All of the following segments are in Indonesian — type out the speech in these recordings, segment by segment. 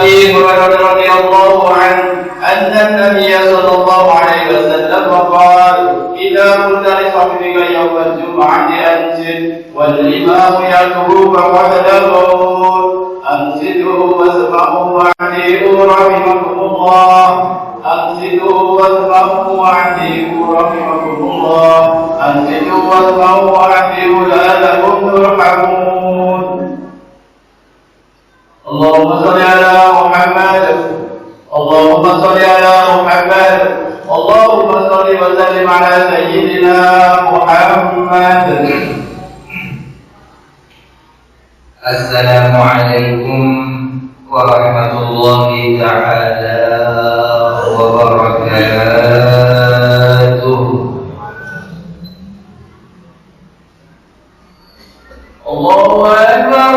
أبي هريرة رضي الله عنه أن النبي صلى الله عليه وسلم قال: إذا قلت لصاحبك يوم الجمعة أنزل والإمام يدعو فاحذروا، أنزلوا واسمعوا واعتبروا رحمكم الله، أنزلوا واسمعوا واعتبروا رحمكم الله، أنزلوا واسمعوا واعتبروا لعلكم ترحمون. اللهم صل على محمد، اللهم صل على محمد، اللهم صل وسلم على سيدنا محمد. السلام عليكم ورحمة الله تعالى وبركاته. الله أكبر،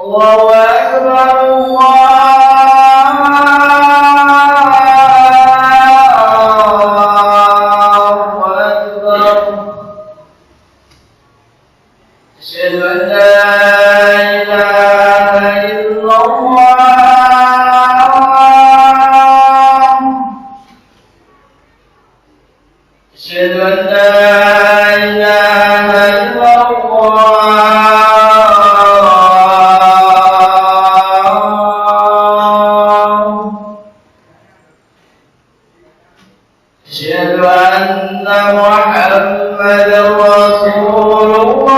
الله أكبر، أشهد أن لا إله إلا الله، أشهد أن لا إله إلا الله، أشهد أن محمدا رسول الله،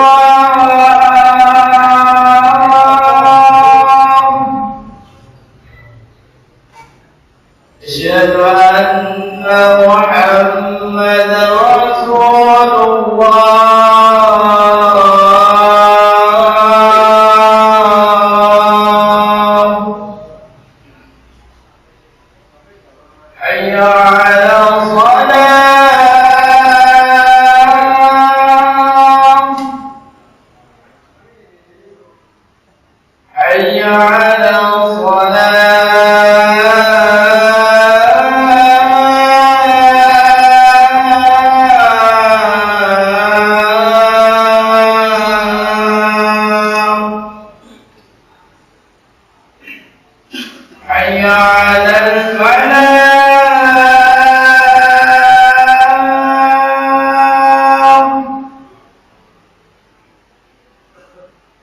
أشهد أن محمدا رسول الله. حي على الصلاة، حي على حي على الفلاح،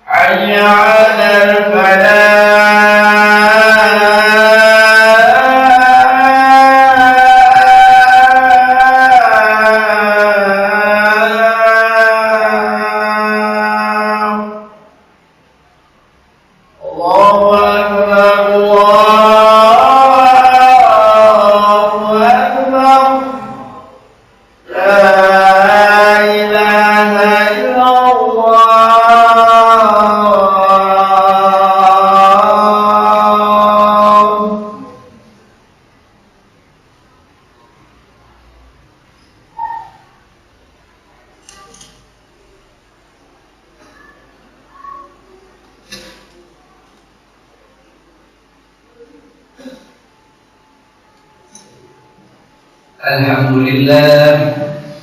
حي على الفلاح. الله أكبر، الله أكبر، لا إله إلا الله.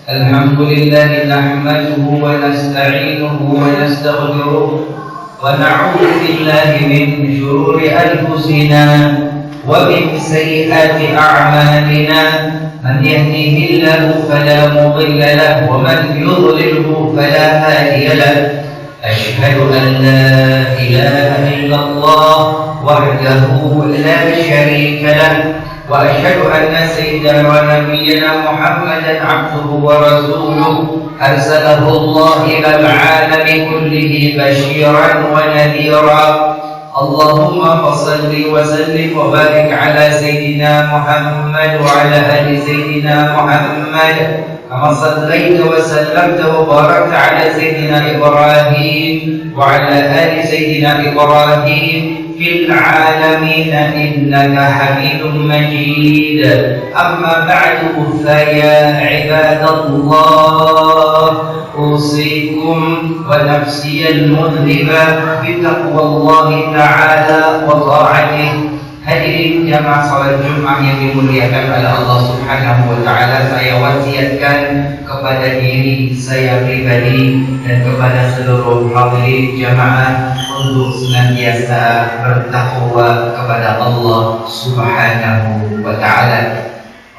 الحمد لله نحمده ونستعينه ونستغفره ونعوذ بالله من شرور أنفسنا ومن سيئات أعمالنا، من يهده الله فلا مضل له ومن يضلله فلا هادي له. أشهد أن لا إله إلا الله وحده لا شريك له، وأشهد أن سيدنا ونبينا محمدا عبده ورسوله، أرسله الله إلى العالم كله بشيرا ونذيرا. اللهم فصل وسلم وبارك على سيدنا محمد وعلى آل سيدنا محمد، كما صليت وسلمت وباركت على سيدنا إبراهيم وعلى آل سيدنا إبراهيم في العالمين إنك حميد مجيد. أما بعد فيا عباد الله، أوصيكم ونفسي المذنبة بتقوى الله تعالى وطاعته. Hadirin jamaah salat Jumat yang dimuliakan oleh Allah Subhanahu wa taala, saya wasiatkan kepada diri saya pribadi dan kepada seluruh hadirin jamaah untuk senantiasa bertakwa kepada Allah Subhanahu wa taala.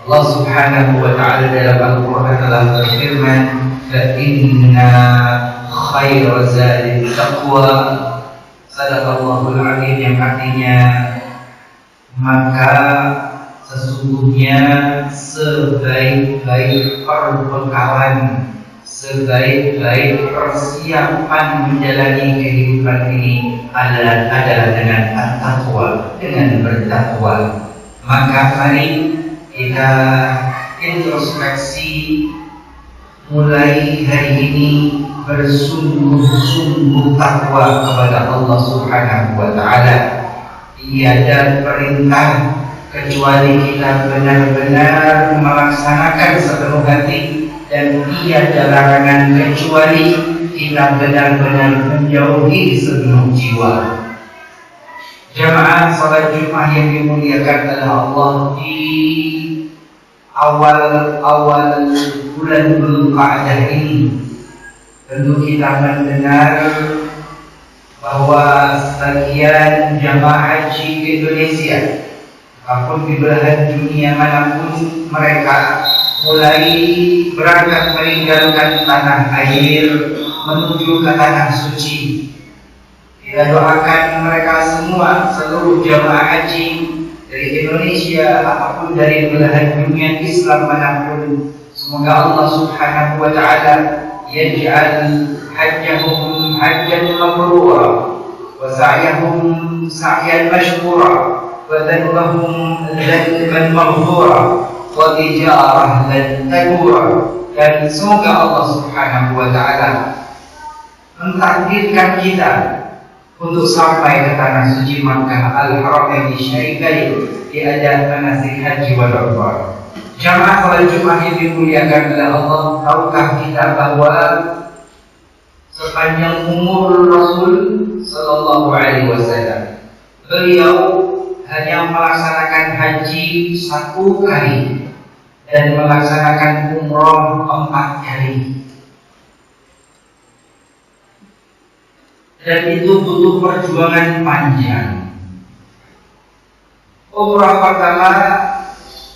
Allah Subhanahu wa taala dalam Al-Qur'an telah berfirman, "Fa inna khairaz zadi taqwa." Sadaqallahul azim, yang artinya maka sesungguhnya sebaik-baik perbekalan, sebaik-baik persiapan menjalani kehidupan ini adalah dengan at-taqwa, dengan bertakwa. Maka mari kita introspeksi mulai hari ini, bersungguh-sungguh takwa kepada Allah Subhanahu wa taala. Tiada perintah kecuali kita benar-benar melaksanakan sepenuh hati, dan tiada larangan kecuali kita benar-benar menjauhi sepenuh jiwa. Jamaah salat Jumat yang dimuliakan oleh Allah, di awal bulan Dzulqa'dah ini tentu kita mendengar bahwa sebagian jamaah haji di Indonesia ataupun di belahan dunia manapun, mereka mulai berangkat meninggalkan tanah air menuju ke tanah suci. Kita doakan mereka semua, seluruh jamaah haji dari Indonesia ataupun dari belahan dunia Islam manapun, semoga Allah Subhanahu wa taala yaj'al hajjahum hajjan mabrura wa sa'yahum sa'yan mashkura wa dhanbahum dhanban maghfura wa tijarah lan tabura. Dan semoga Allah Subhanahu wa taala mentakdirkan kita untuk sampai ke tanah suci Makkah Al-Haramain Syarifain di ajang manasik haji wal umrah. Jamaah salat Jumat yang dimuliakan oleh Allah, tahukah kita bahwa sepanjang umur Rasul Sallallahu Alaihi Wasallam, beliau hanya melaksanakan haji 1 kali dan melaksanakan umrah 4 kali. Dan itu butuh perjuangan panjang. Umrah pertama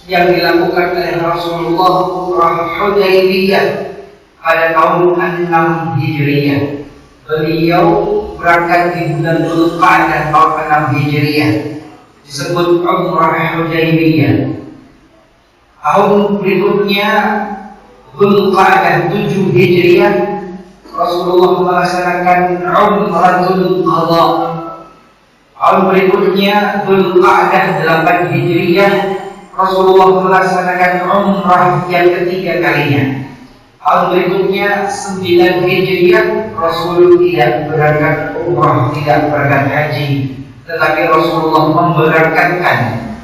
yang dilakukan oleh Rasulullah, umrah Hudaybiyah pada tahun 6 Hijriah. Beliau berangkat di bulan Dzulqa'dah tahun 6 Hijriah, disebut umrah Hudaybiyah. Tahun berikutnya Dzulqa'dah 7 Hijriah, Rasulullah melaksanakan umratul qadha. Tahun berikutnya Dzulqa'dah 8 Hijriah, Rasulullah melaksanakan umrah yang ketiga kalinya. Tahun berikutnya 9 Hijriah, Rasul tidak berangkat umrah, tidak berangkat haji, tetapi Rasulullah memberangkatkan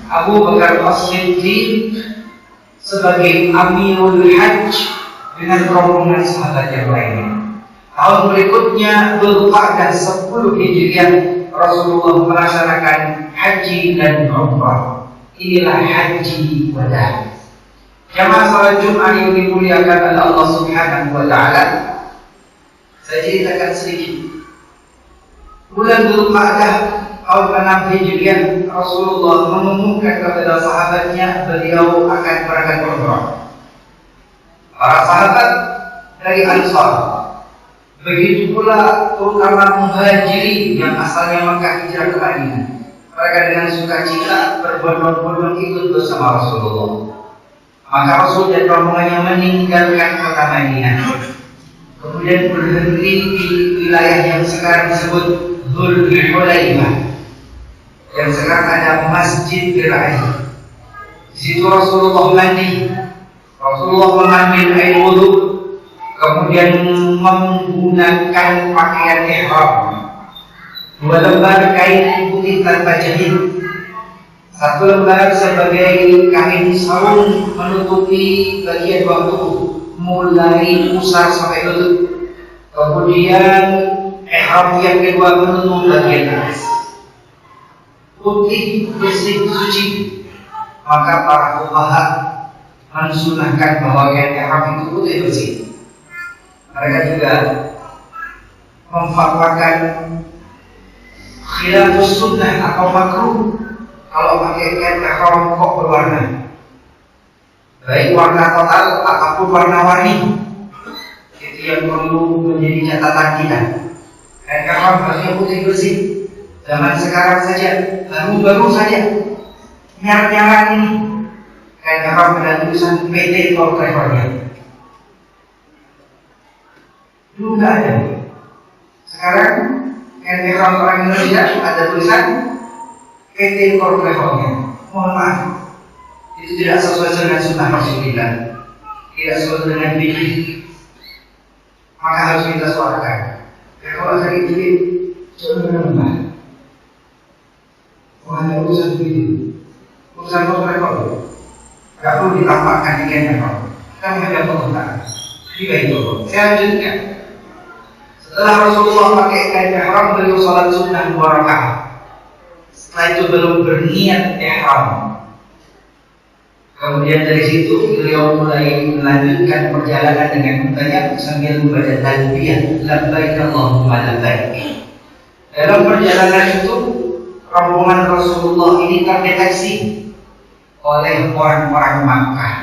Abu Bakar As-Siddiq sebagai Amirul Hajj dengan rombongan sahabat yang lainnya. Tahun berikutnya Dzulqa'dah 10 Hijriah, Rasulullah melaksanakan haji dan umrah. Inilah haji wada. Jamaah salat Jumat yang dimuliakan oleh Allah Subhanahu wa taala, saya ceritakan sedikit. Bulan Dzulqa'dah tahun 6 Hijriah, Rasulullah mengumumkan kepada sahabatnya beliau akan berangkat umrah. Para sahabat dari Ansar, begitu pula terutama muhajirin yang asalnya Makkah hijrah ke Madinah, mereka dengan sukacita berbondong-bondong ikut bersama Rasulullah. Maka Rasul dan rombongannya meninggalkan kota Madinah, kemudian berhenti di wilayah yang sekarang disebut Dzul Hulaibah, yang sekarang ada Masjid Bira'i. Di situ Rasulullah mandi, Rasulullah mengambil air wudhu, kemudian menggunakan pakaian ihram, 2 lembar kain putih tanpa jahit, 1 lembar sebagai kain sarung menutupi bagian bawah tubuh mulai pusar sampai lutut. Kemudian ihram yang kedua menutup bagian atas. putih, bersih, suci, maka para fuqaha mensunahkan bahwa kain ihram itu putih bersih. Mereka juga memfatwakan khilafus sunnah atau makruh kalau pakai kain ihram kok berwarna, baik warna total ataupun warna-warni. Itu yang perlu menjadi catatan kita. Kain ihram harusnya putih bersih. Zaman sekarang saja, baru-baru saja nyala-nyala ini kain ihram ada tulisan PT Travelnya. Dulu nggak ada. Sekarang kain ihram orang Indonesia ada tulisan PT Travelnya. Mohon maaf, itu tidak sesuai dengan sunnah Rasulullah, tidak sesuai dengan fikih. Maka harus kita suarakan. Ya, kalau saya itu coba menambah. Ada urusan begitu, urusan travel, nggak perlu ditampakkan di kain ihram. Kita menghadap Allah. Tiga itu. Saya lanjutkan. Setelah Rasulullah pakai kain ihram, beliau salat sunnah 2 rakaat. Setelah itu belum berniat ihram. Kemudian dari situ beliau mulai melanjutkan perjalanan dengan bertanya sambil membaca talbiyah, labbaik Allahumma labbaik. Dalam perjalanan itu rombongan Rasulullah ini terdeteksi oleh orang-orang Makkah.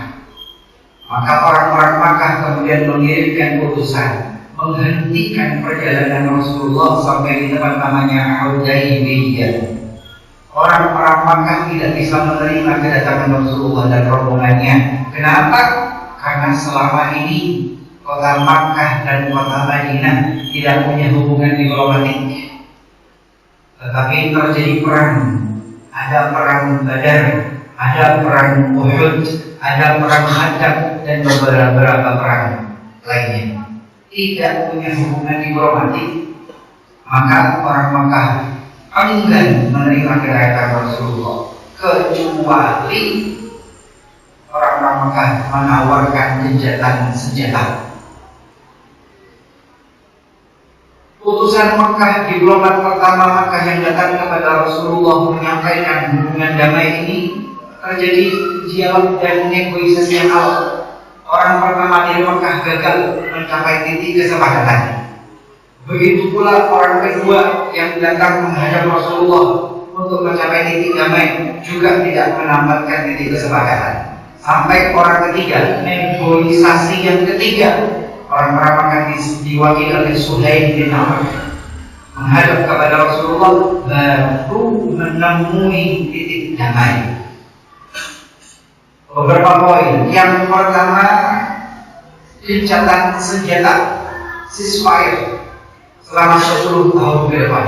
Maka orang-orang Makkah kemudian mengirimkan utusan menghentikan perjalanan Rasulullah sampai di tempat namanya Hudaybiyah. Orang-orang Makkah tidak bisa menerima kedatangan Rasulullah dan rombongannya. Kenapa? Karena selama ini kota Makkah dan kota Madinah tidak punya hubungan diplomatik. Tetapi terjadi perang, ada perang Badar, ada perang Uhud, ada perang Khandaq dan beberapa perang lainnya. Tidak punya hubungan diplomatik, maka orang Makkah enggan menerima kedatangan Rasulullah, kecuali orang-orang Makkah menawarkan gencatan senjata. Utusan Makkah, diplomat pertama Makkah yang datang kepada Rasulullah menyampaikan hubungan damai ini, terjadi dialog dan negosiasi yang awal. Orang pertama dari Makkah gagal mencapai titik kesepakatan. Begitu pula orang kedua yang datang menghadap Rasulullah untuk mencapai titik damai juga tidak menambahkan titik kesepakatan. Sampai orang ketiga, negosiasi yang ketiga, orang-orang Makkah diwakili oleh Suhail bin Amr menghadap kepada Rasulullah, baru menemui titik damai. Beberapa poin. Yang pertama, gencatan senjata, ceasefire selama 10 tahun ke depan.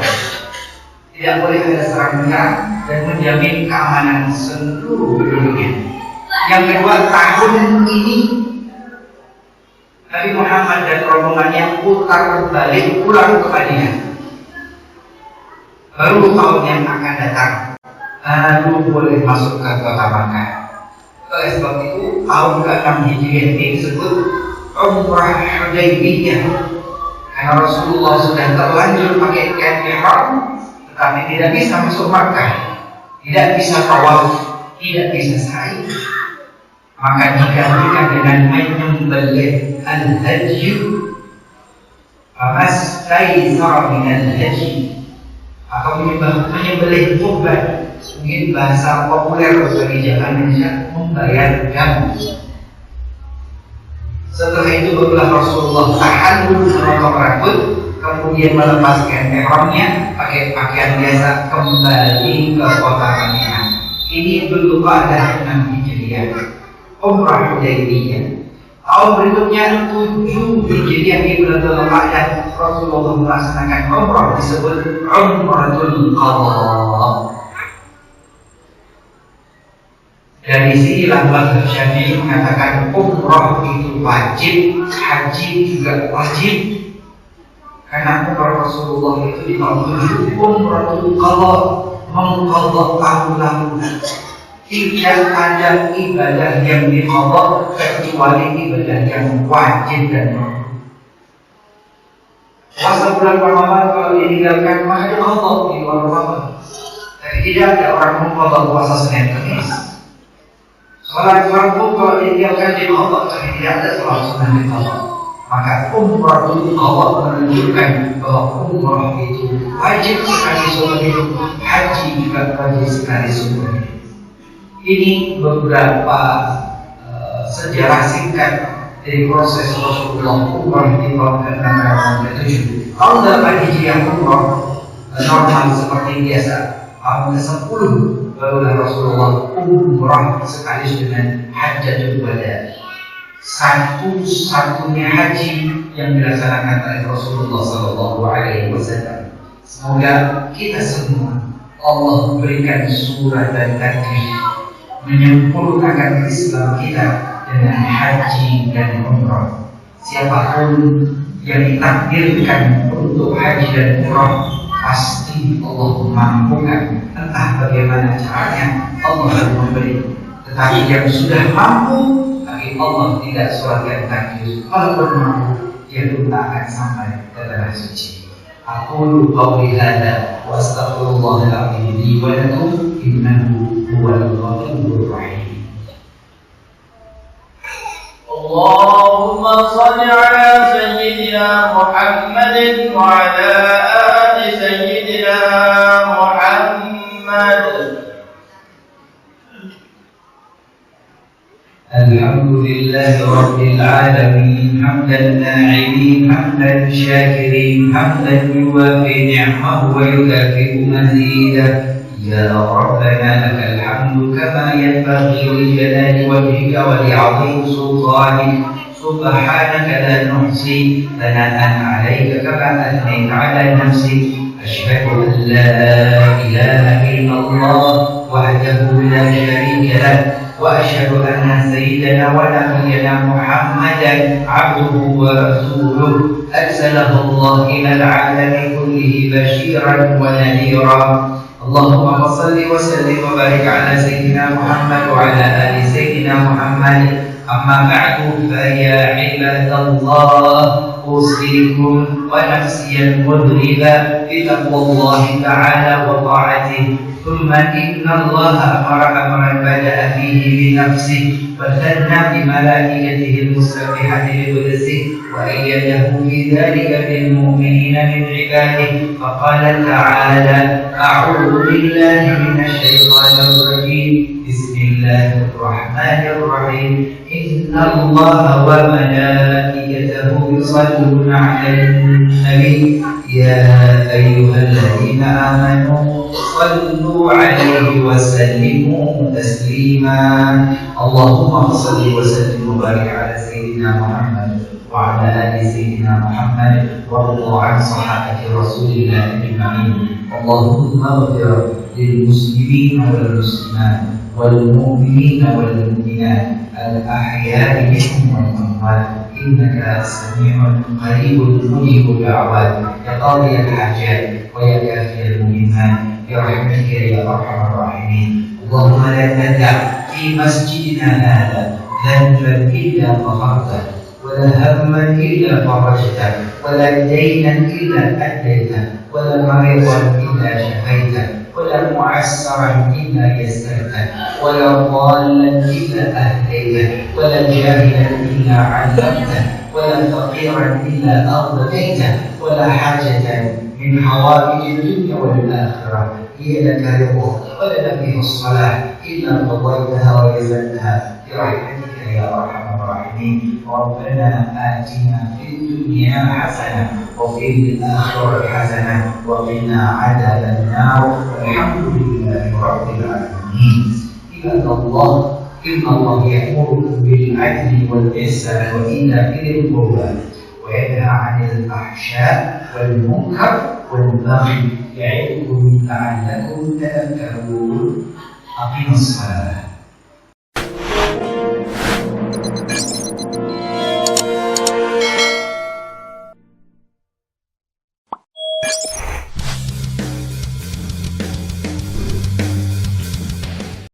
Tidak boleh ada serang menyerang dan menjamin keamanan seluruh penduduknya. Yang kedua, tahun ini Nabi Muhammad dan rombongannya putar balik pulang ke Madinah. Baru tahun yang akan datang baru boleh masuk ke kota Makkah. Oleh sebab itu tahun ke-6 Hijriah ini disebut Umrah Hudaybiyah, karena Rasulullah sudah terlanjur pakai kain ihram, tetapi tidak bisa masuk Makkah, tidak bisa tawaf, tidak bisa sa'i. Maka digantikan dengan menyembelih al-hajj, mastaysara min al-hajj, atau menyembelih kurban. Mungkin bahasa populer bagi zaman Indonesia, membayar jamu. Setelah itu barulah Rasulullah tahallul memotong rambut, kemudian melepaskan ihramnya, pakai pakaian biasa, kembali ke kota Madinah. Ini belum ada 6 Hijriah, Umrah Hudaybiyah. Tahun berikutnya 7 Hijriah di bulan Dzulqa'dah, Rasulullah melaksanakan umrah disebut Umratul Qadha. Dari sinilah mazhab Syafi'i mengatakan umrah itu wajib, haji juga wajib. Karena umrah Rasulullah itu di tahun 7 Umratul Qadha, mengqadha tahun lalu. Tidak ada ibadah yang diqadha kecuali ibadah yang wajib dan puasa bulan Ramadan kalau ditinggalkan maka diqadha di luar Ramadan. Dan Tidak ada orang mengkodok puasa Senin Kamis. Sholat fardu kalau ditinggalkan di Allah, tapi tidak ada sholat sunnah di Allah. Maka umrah itu Allah menunjukkan bahwa umrah itu wajib sekali seumur hidup, haji juga wajib sekali seumur hidup. Ini beberapa sejarah singkat dari proses Rasulullah umrah di tahun ke-6 ke-7. Kalau dalam hijriah umrah normal seperti biasa, tahun ke-10 barulah Rasulullah umrah sekali dengan hajjatul wada. Satu-satunya haji yang dilaksanakan oleh Rasulullah SAW. Semoga kita semua Allah berikan surah dan takdir menyempurnakan Islam kita dengan haji dan umrah. Siapapun yang ditakdirkan untuk haji dan umrah, pasti Allah mampukan. Entah bagaimana caranya, Allah akan memberi. Tetapi yang sudah mampu, tapi Allah tidak suratkan takdir. Walaupun mampu, dia pun tak akan sampai ke tanah suci. Aqulu qawli hadza wa astaghfirullahal azim li wa lakum innahu huwal ghafurur rahim. اللهم صل على سيدنا محمد وعلى آل سيدنا محمد. الحمد لله رب العالمين حمدا الناعمين حمدا شاكرين حمدا يوافي نعمه ويكافئ مزيده. يا ربنا لك الحمد كما ينبغي لجلال وجهك ولعظيم سلطانك. سبحانك لا نحصي ثناء عليك كما أثنيت على نفسك. أشهد أن لا إله إلا الله وحده لا شريك له، وأشهد أن سيدنا ونبينا محمدا عبده ورسوله أرسله الله إلى العالم كله بشيرا ونذيرا. اللهم صل وسلم وبارك على سيدنا محمد وعلى آل سيدنا محمد. أما بعد فيا عباد الله أوصيكم ونفسي المذنبة بتقوى الله تعالى وطاعته. ثم إن الله أمر أمرا بدأ فيه بنفسه وثنى بملائكته المسبحة بقدسه وأيده في ذلك بالمؤمنين من عباده. فقال تعالى: أعوذ بالله من الشيطان الرجيم. بسم الله الرحمن الرحيم. إن الله وملائكته يصلون على النبي يا أيها الذين آمنوا صلوا عليه وسلموا تسليما. اللهم صل وسلم وبارك على سيدنا محمد وعلى آل سيدنا محمد وارض عن صحابة رسول الله أجمعين. اللهم اغفر للمسلمين والمسلمات والمؤمنين والمؤمنات الأحياء منهم والأموات إنك سميع قريب مجيب الدعوات يا قاضي الحاجات ويا كافي المهمات برحمتك يا أرحم الراحمين. اللهم لا تدع في مسجدنا هذا ذنبا إلا غفرته ولا هما إلا فرجته ولا دينا إلا أديته ولا مريضا إلا شفيته ولا معسرا إلا يسرته ولا ضالا إلا أهديته ولا جاهلا إلا علمته ولا فقيرا إلا أغنيته ولا حاجة من حوائج الدنيا والآخرة هي لك رضا ولنا فيها الصلاة إلا قضيتها ويسرتها برحمتك يا أرحم الراحمين. ربنا آتنا في الدنيا حسنة وفي الآخرة حسنة وقنا عذاب النار والحمد لله رب العالمين. عباد الله إن الله يأمركم بالعدل والإحسان وإيتاء ذي القربى وينهى عن الفحشاء والمنكر والبغي يعظكم لعلكم تذكرون. أقيموا الصلاة.